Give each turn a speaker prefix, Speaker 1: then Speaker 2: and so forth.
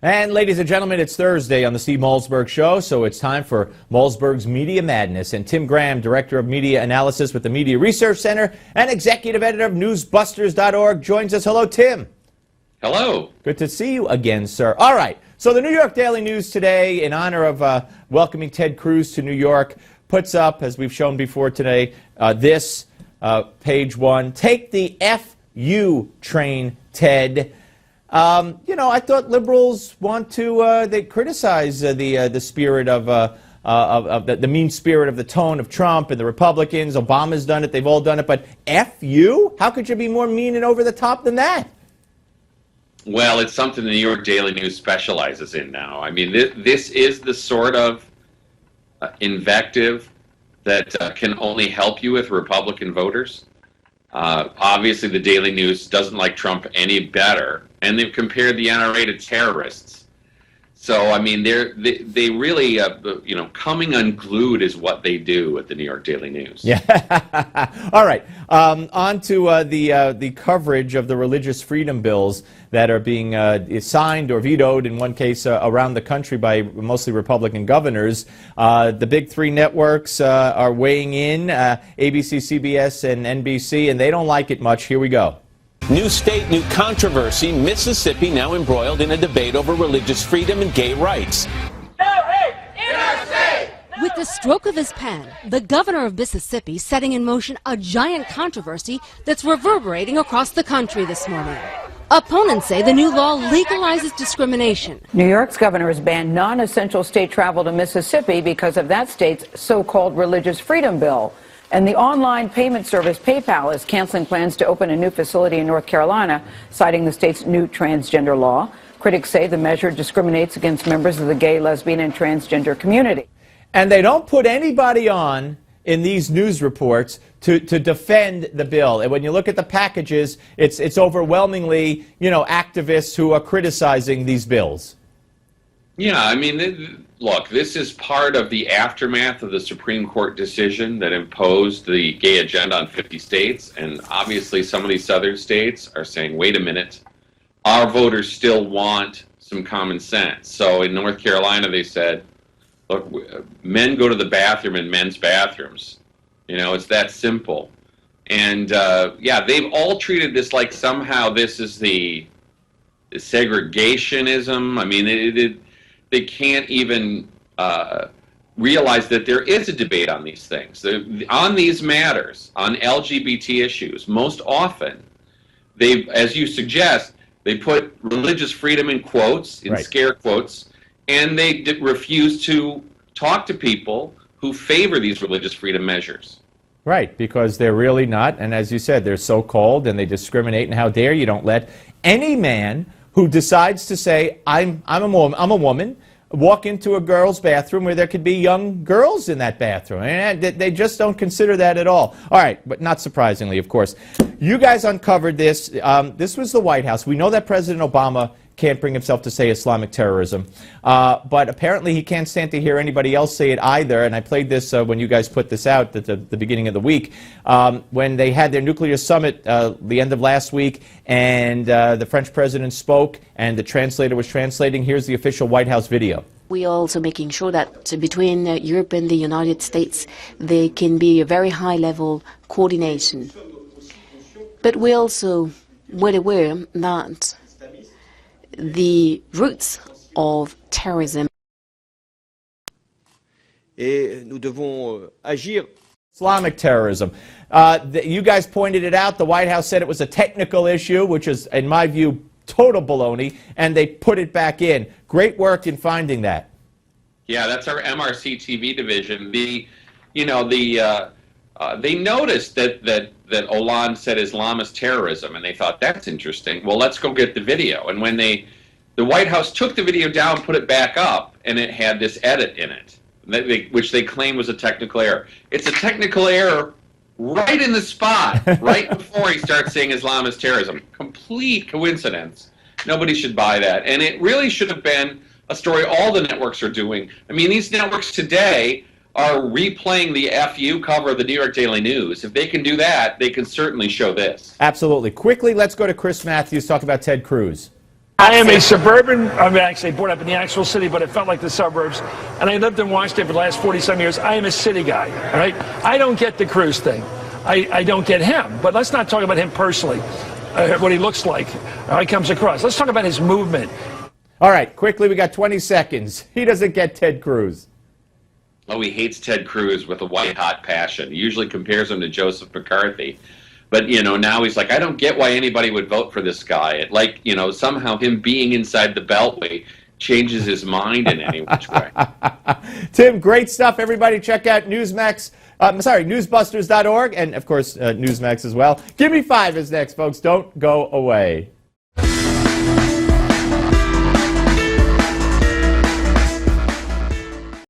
Speaker 1: And ladies and gentlemen, it's Thursday on the Steve Malzberg Show, so it's time for Malzberg's Media Madness. And Tim Graham, Director of Media Analysis with the Media Research Center and Executive Editor of Newsbusters.org, joins us. Hello, Tim.
Speaker 2: Hello.
Speaker 1: Good to see you again, sir. All right, so the New York Daily News today, in honor of welcoming Ted Cruz to New York, puts up, as we've shown before today, this page one. Take the F-U train, Ted. I thought liberals want to they criticize the spirit of the mean spirit of the tone of Trump and the Republicans. Obama's done it. They've all done it. But F you? How could you be more mean and over the top than that?
Speaker 2: Well, it's something the New York Daily News specializes in now. I mean, this is the sort of invective that can only help you with Republican voters. Obviously, the Daily News doesn't like Trump any better, and they've compared the NRA to terrorists. So, I mean, they really, coming unglued is what they do at the New York Daily News.
Speaker 1: Yeah. All right. On to the coverage of the religious freedom bills that are being signed or vetoed, in one case around the country by mostly Republican governors. The big three networks are weighing in, ABC, CBS, and NBC, and they don't like it much. Here we go.
Speaker 3: New state, new controversy. Mississippi now embroiled in a debate over religious freedom and gay rights.
Speaker 4: No hate in our state!
Speaker 5: With the stroke of his pen, the governor of Mississippi setting in motion a giant controversy that's reverberating across the country this morning. Opponents say the new law legalizes discrimination.
Speaker 6: New York's governor has banned non-essential state travel to Mississippi because of that state's so-called religious freedom bill. And the online payment service PayPal is canceling plans to open a new facility in North Carolina, citing the state's new transgender law. Critics say the measure discriminates against members of the gay, lesbian, and transgender community.
Speaker 1: And they don't put anybody on in these news reports to defend the bill. And when you look at the packages, it's overwhelmingly, activists who are criticizing these bills.
Speaker 2: Yeah, I mean, look, this is part of the aftermath of the Supreme Court decision that imposed the gay agenda on 50 states. And obviously some of these southern states are saying, wait a minute, our voters still want some common sense. So in North Carolina, they said, look, men go to the bathroom in men's bathrooms. It's that simple. And they've all treated this like somehow this is the segregationism. I mean, they can't even realize that there is a debate on these things. On these matters, on LGBT issues, most often, as you suggest, they put religious freedom in quotes, in scare quotes, and they refuse to talk to people who favor these religious freedom measures.
Speaker 1: Right, because they're really not, and as you said, they're so-called and they discriminate, and how dare you don't let any man who decides to say, I'm a woman, walk into a girl's bathroom where there could be young girls in that bathroom. And they just don't consider that at all. All right, but not surprisingly, of course. You guys uncovered this. This was the White House. We know that President Obama can't bring himself to say Islamic terrorism, but apparently he can't stand to hear anybody else say it either. And I played this when you guys put this out at the beginning of the week, when they had their nuclear summit the end of last week, and the French president spoke and the translator was translating. Here's the official White House video.
Speaker 7: We are also making sure that between Europe and the United States there can be a very high-level coordination. But we're also well aware that the roots of terrorism.
Speaker 8: Et nous devons agir.
Speaker 1: Islamic terrorism. You guys pointed it out. The White House said it was a technical issue, which is, in my view, total baloney, and they put it back in. Great work in finding that.
Speaker 2: Yeah, that's our MRC TV division. They noticed that Hollande said Islamist terrorism, and they thought, that's interesting. Well, let's go get the video. And when the White House took the video down, put it back up, and it had this edit in it, which they claim was a technical error. It's a technical error right in the spot, right before he starts saying Islamist terrorism. Complete coincidence. Nobody should buy that. And it really should have been a story all the networks are doing. I mean, these networks today are replaying the FU cover of the New York Daily News. If they can do that, they can certainly show this.
Speaker 1: Absolutely. Quickly, let's go to Chris Matthews, talk about Ted Cruz.
Speaker 9: I am a suburban, I'm actually born up in the actual city, but it felt like the suburbs. And I lived in Washington for the last 40-some years. I am a city guy, all right? I don't get the Cruz thing. I don't get him. But let's not talk about him personally, what he looks like, how he comes across. Let's talk about his movement.
Speaker 1: All right, quickly, we got 20 seconds. He doesn't get Ted Cruz.
Speaker 2: Oh, he hates Ted Cruz with a white-hot passion. He usually compares him to Joseph McCarthy. But, you know, now he's like, I don't get why anybody would vote for this guy. Like, you know, somehow him being inside the Beltway changes his mind in any which way.
Speaker 1: Tim, great stuff. Everybody check out newsbusters.org and, of course, Newsmax as well. Give Me 5 is next, folks. Don't go away.